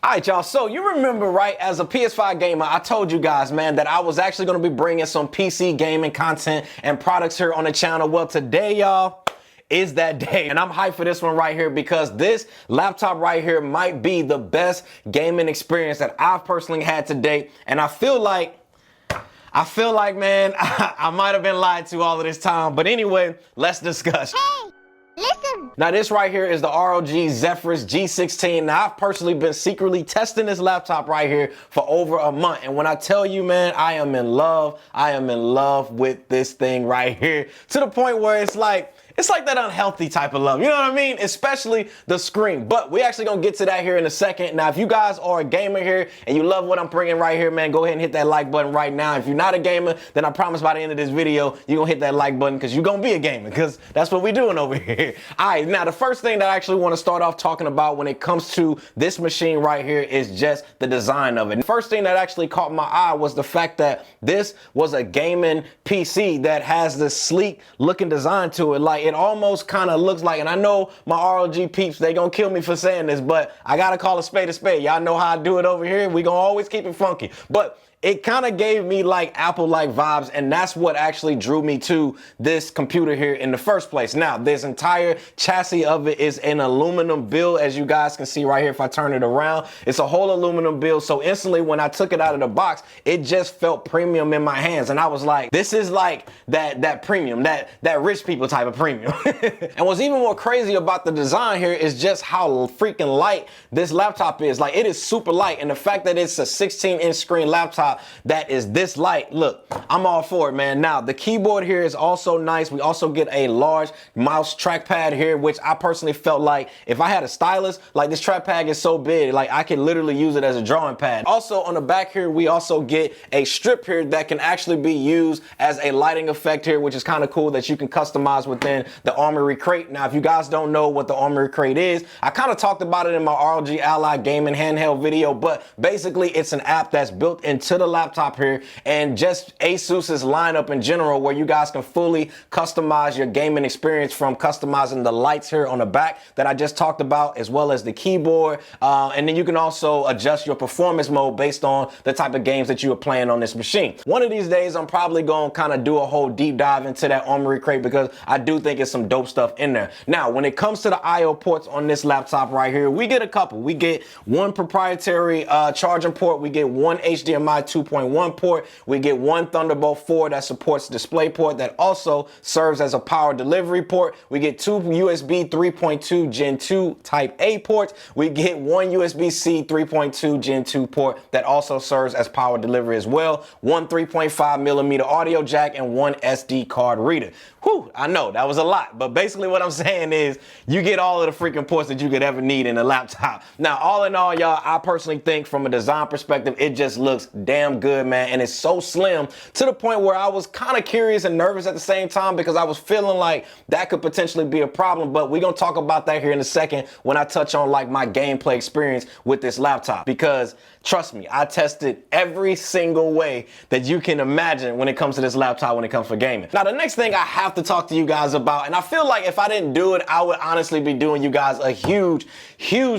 Alright y'all, so you remember, right, as a PS5 gamer, I told you guys, man, that I was actually going to be bringing some PC gaming content and products here on the channel. Well, today, y'all, is that day, and I'm hyped for this one right here because this laptop right here might be the best gaming experience that I've personally had to date, and I feel like, man, I might have been lied to all of this time, but anyway, let's discuss. Hey, listen. Now this right here is the ROG Zephyrus G16. Now I've personally been secretly testing this laptop right here for over a month. And when I tell you, man, I am in love with this thing right here, to the point where it's like that unhealthy type of love. You know what I mean? Especially the screen. But we actually gonna get to that here in a second. Now, if you guys are a gamer here and you love what I'm bringing right here, man, go ahead and hit that like button right now. If you're not a gamer, then I promise by the end of this video, you're gonna hit that like button because you're gonna be a gamer, because that's what we're doing over here. All right, now the first thing that I actually want to start off talking about when it comes to this machine right here is just the design of it. The first thing that actually caught my eye was the fact that this was a gaming PC that has this sleek looking design to it. Like, it almost kind of looks like, and I know my ROG peeps, they gonna kill me for saying this, but I gotta call a spade a spade. Y'all know how I do it over here. We gonna always keep it funky. But it kind of gave me like Apple-like vibes, and that's what actually drew me to this computer here in the first place. Now, this entire chassis of it is an aluminum build, as you guys can see right here if I turn it around. It's a whole aluminum build, so instantly when I took it out of the box, it just felt premium in my hands, and I was like, this is like that premium, that rich people type of premium. And what's even more crazy about the design here is just how freaking light this laptop is. Like, it is super light, and the fact that it's a 16-inch screen laptop that is this light, look, I'm all for it, man. Now, the keyboard here is also nice. We also get a large mouse trackpad here, which I personally felt like if I had a stylus, like, this trackpad is so big, like, I could literally use it as a drawing pad. Also, on the back here, we also get a strip here that can actually be used as a lighting effect here, which is kind of cool, that you can customize within the Armory crate. Now, if you guys don't know what the Armory crate is, I kind of talked about it in my ROG Ally gaming handheld video, but basically it's an app that's built into the laptop here, and just Asus's lineup in general, where you guys can fully customize your gaming experience, from customizing the lights here on the back that I just talked about, as well as the keyboard, and then you can also adjust your performance mode based on the type of games that you are playing on this machine. One of these days I'm probably gonna kind of do a whole deep dive into that Armory crate, because I do think it's some dope stuff in there. Now, when it comes to the IO ports on this laptop right here, we get a couple. We get one proprietary charging port, we get one HDMI 2.1 port, we get one Thunderbolt 4 that supports DisplayPort that also serves as a power delivery port. We get two USB 3.2 Gen 2 Type A ports. We get one USB-C 3.2 Gen 2 port that also serves as power delivery as well. One 3.5mm audio jack and one SD card reader. Whew, I know that was a lot, but basically what I'm saying is you get all of the freaking ports that you could ever need in a laptop. Now, all in all, y'all, I personally think from a design perspective, it just looks damn good, man, and it's so slim, to the point where I was kind of curious and nervous at the same time, because I was feeling like that could potentially be a problem. But we're gonna talk about that here in a second when I touch on like my gameplay experience with this laptop, because trust me, I tested every single way that you can imagine when it comes to this laptop, when it comes for gaming. Now, the next thing I have to talk to you guys about, and I feel like if I didn't do it, I would honestly be doing you guys a huge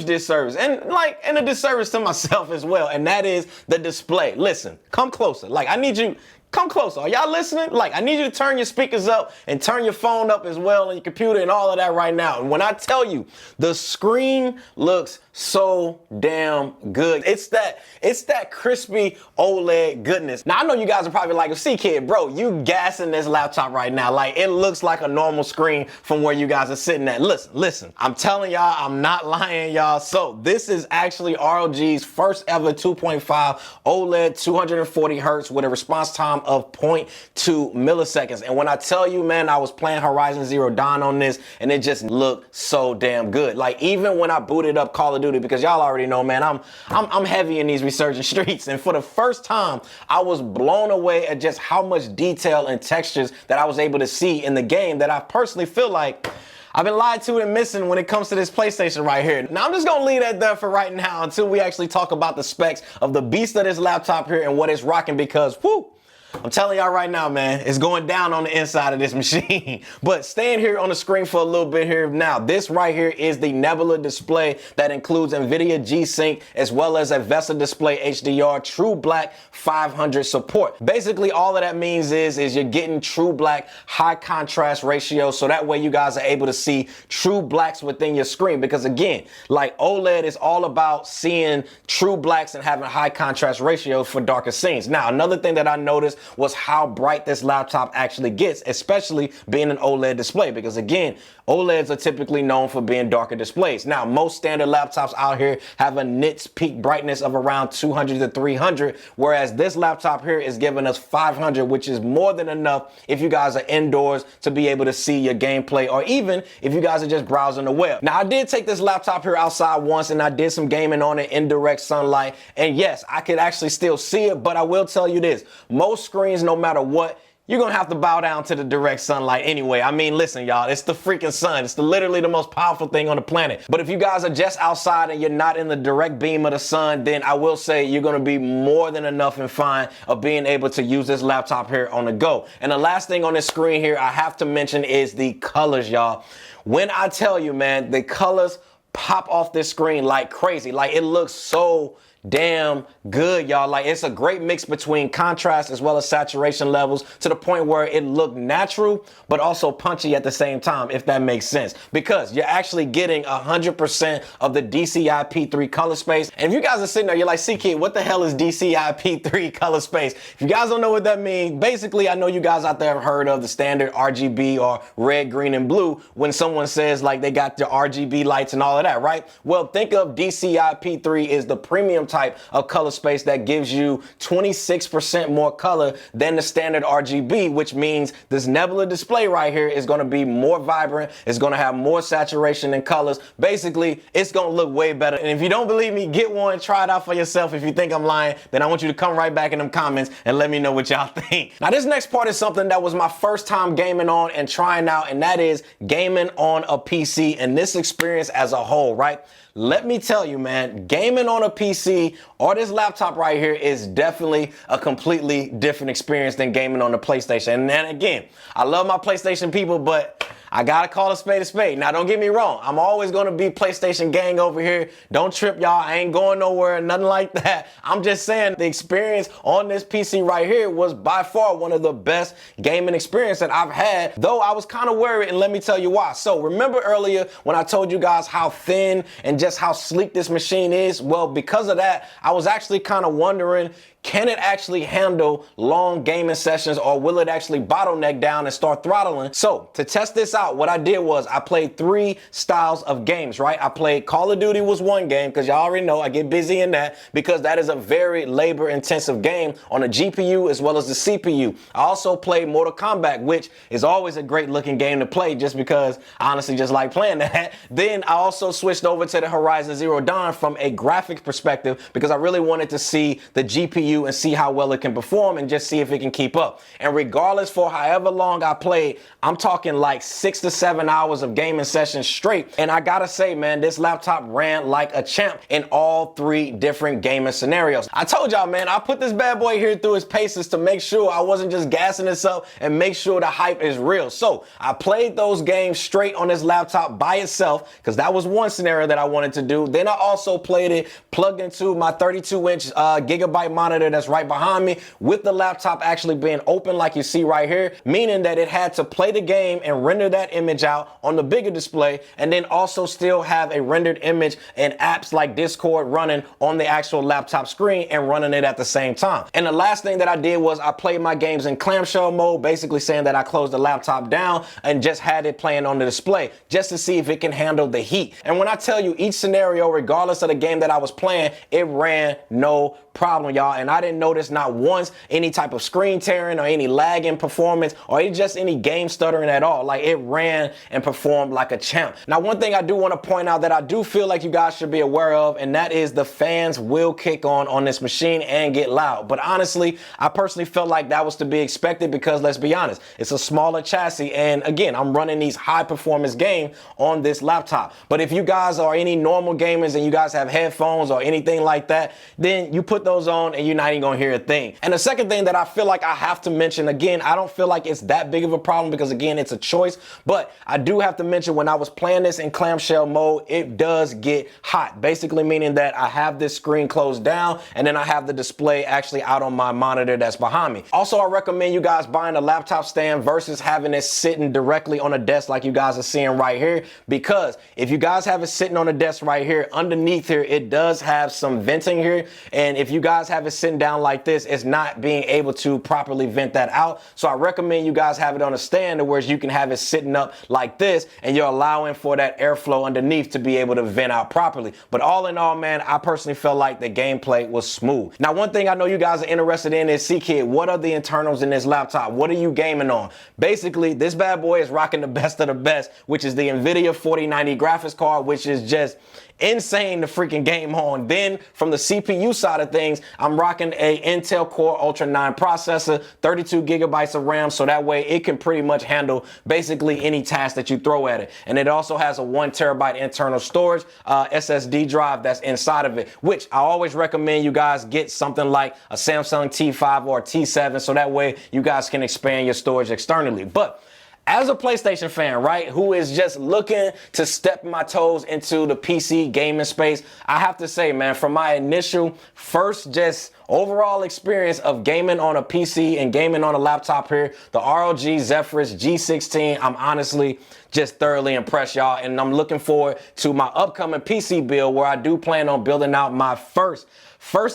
disservice, and a disservice to myself as well, and that is the display. Listen, come closer. Like, I need you, come closer. Are y'all listening? Like, I need you to turn your speakers up and turn your phone up as well, and your computer and all of that right now. And when I tell you, the screen looks so damn good. It's that crispy OLED goodness. Now, I know you guys are probably like, see, kid, bro, you gassing this laptop right now. Like, it looks like a normal screen from where you guys are sitting at. Listen, I'm telling y'all, I'm not lying, y'all. So this is actually ROG's first ever 2.5 OLED 240 hertz with a response time of 0.2 milliseconds. And when I tell you, man, I was playing Horizon Zero Dawn on this, and it just looked so damn good. Like, even when I booted up Call of Duty, because y'all already know, man, I'm heavy in these resurgent streets, and for the first time, I was blown away at just how much detail and textures that I was able to see in the game, that I personally feel like I've been lied to and missing when it comes to this PlayStation right here. Now, I'm just gonna leave that there for right now until we actually talk about the specs of the beast of this laptop here and what it's rocking, because, whoo, I'm telling y'all right now, man, it's going down on the inside of this machine. But staying here on the screen for a little bit here now, this right here is the Nebula display that includes NVIDIA G-Sync as well as a VESA display HDR True Black 500 support. Basically, all of that means is you're getting true black high contrast ratio, so that way you guys are able to see true blacks within your screen. Because again, like OLED is all about seeing true blacks and having high contrast ratios for darker scenes. Now, another thing that I noticed was how bright this laptop actually gets, especially being an OLED display, because again, OLEDs are typically known for being darker displays. Now, most standard laptops out here have a nits peak brightness of around 200 to 300, whereas this laptop here is giving us 500, which is more than enough if you guys are indoors to be able to see your gameplay, or even if you guys are just browsing the web. Now, I did take this laptop here outside once and I did some gaming on it in direct sunlight, and yes, I could actually still see it, but I will tell you this, most screens, no matter what, you're gonna have to bow down to the direct sunlight anyway. I mean, listen, y'all, it's the freaking sun. It's literally the most powerful thing on the planet. But if you guys are just outside and you're not in the direct beam of the sun, then I will say you're gonna be more than enough and fine of being able to use this laptop here on the go. And the last thing on this screen here I have to mention is the colors, y'all. When I tell you, man, the colors pop off this screen like crazy. Like, it looks so damn good, y'all. Like, it's a great mix between contrast as well as saturation levels, to the point where it looked natural but also punchy at the same time, if that makes sense, because you're actually getting 100% of the DCI-P3 color space. And if you guys are sitting there, you're like, C-Kid, what the hell is DCI-P3 color space? If you guys don't know what that means, basically, I know you guys out there have heard of the standard RGB or red, green, and blue when someone says like they got the RGB lights and all of that, right? Well, think of DCI-P3 is the premium type of color space that gives you 26% more color than the standard RGB, which means this Nebula display right here is going to be more vibrant. It's going to have more saturation in colors. Basically, it's going to look way better. And if you don't believe me, get one, try it out for yourself. If you think I'm lying, then I want you to come right back in them comments and let me know what y'all think. Now, this next part is something that was my first time gaming on and trying out, and that is gaming on a PC and this experience as a whole, right? Let me tell you, man, gaming on a PC or this laptop right here is definitely a completely different experience than gaming on the PlayStation. And then again, I love my PlayStation people, but I gotta call a spade a spade. Now, don't get me wrong. I'm always gonna be PlayStation gang over here. Don't trip, y'all. I ain't going nowhere, nothing like that. I'm just saying the experience on this PC right here was by far one of the best gaming experience that I've had, though I was kind of worried, and let me tell you why. So remember earlier when I told you guys how thin and just how sleek this machine is? Well, because of that, I was actually kind of wondering, can it actually handle long gaming sessions, or will it actually bottleneck down and start throttling? So to test this out, what I did was I played 3 styles of games, right? I played Call of Duty was one game, because y'all already know I get busy in that, because that is a very labor intensive game on the GPU as well as the CPU. I also played Mortal Kombat, which is always a great looking game to play just because I honestly just like playing that. Then I also switched over to the Horizon Zero Dawn from a graphics perspective, because I really wanted to see the GPU and see how well it can perform and just see if it can keep up. And regardless, for however long I played, I'm talking like 6 to 7 hours of gaming sessions straight. And I gotta say, man, this laptop ran like a champ in all 3 different gaming scenarios. I told y'all, man, I put this bad boy here through its paces to make sure I wasn't just gassing this up and make sure the hype is real. So I played those games straight on this laptop by itself, because that was one scenario that I wanted to do. Then I also played it plugged into my 32-inch gigabyte monitor that's right behind me, with the laptop actually being open like you see right here, meaning that it had to play the game and render that image out on the bigger display, and then also still have a rendered image and apps like Discord running on the actual laptop screen and running it at the same time. And the last thing that I did was I played my games in clamshell mode, basically saying that I closed the laptop down and just had it playing on the display just to see if it can handle the heat. And when I tell you, each scenario, regardless of the game that I was playing, it ran no problem, y'all. And I didn't notice not once any type of screen tearing or any lag in performance or just any game stuttering at all. Like, it ran and performed like a champ. Now, one thing I do want to point out that I do feel like you guys should be aware of, and that is the fans will kick on this machine and get loud. But honestly, I personally felt like that was to be expected, because let's be honest, it's a smaller chassis, and again, I'm running these high performance games on this laptop. But if you guys are any normal gamers and you guys have headphones or anything like that, then you put those on and not even gonna hear a thing. And the second thing that I feel like I have to mention, again, I don't feel like it's that big of a problem because again, it's a choice, but I do have to mention when I was playing this in clamshell mode, it does get hot. Basically meaning that I have this screen closed down and then I have the display actually out on my monitor that's behind me. Also, I recommend you guys buying a laptop stand versus having it sitting directly on a desk like you guys are seeing right here, because if you guys have it sitting on a desk right here, underneath here, it does have some venting here. And if you guys have it sitting down like this, it's not being able to properly vent that out. So I recommend you guys have it on a stand where you can have it sitting up like this and you're allowing for that airflow underneath to be able to vent out properly. But all in all, man, I personally felt like the gameplay was smooth. Now, one thing I know you guys are interested in is, C-Kid, what are the internals in this laptop? What are you gaming on? Basically, this bad boy is rocking the best of the best, which is the NVIDIA 4090 graphics card, which is just insane to freaking game on. Then from the CPU side of things, I'm rocking a Intel Core Ultra 9 processor, 32 gigabytes of RAM, so that way it can pretty much handle basically any task that you throw at it. And it also has a 1 terabyte internal storage SSD drive that's inside of it, which I always recommend you guys get something like a Samsung T5 or a T7, so that way you guys can expand your storage externally. But as a PlayStation fan, right, who is just looking to step my toes into the PC gaming space, I have to say, man, from my initial first just overall experience of gaming on a PC and gaming on a laptop here, the ROG Zephyrus G16, I'm honestly just thoroughly impressed, y'all. And I'm looking forward to my upcoming PC build where I do plan on building out my first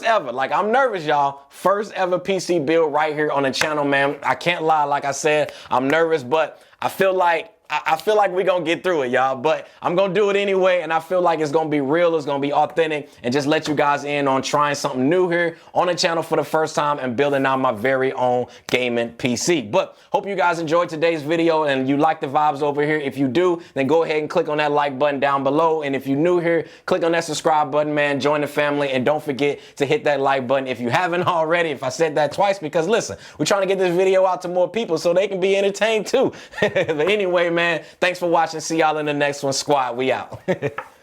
ever, like I'm nervous, y'all, first ever PC build right here on the channel, man. I can't lie, like I said, I'm nervous, but I feel like we're gonna get through it, y'all, but I'm gonna do it anyway, and I feel like it's gonna be real, it's gonna be authentic, and just let you guys in on trying something new here on the channel for the first time and building out my very own gaming PC. But hope you guys enjoyed today's video and you like the vibes over here. If you do, then go ahead and click on that like button down below, and if you're new here, click on that subscribe button, man, join the family, and don't forget to hit that like button if you haven't already. If I said that twice, because listen, we're trying to get this video out to more people so they can be entertained too. But anyway, man, thanks for watching. See y'all in the next one. Squad, we out.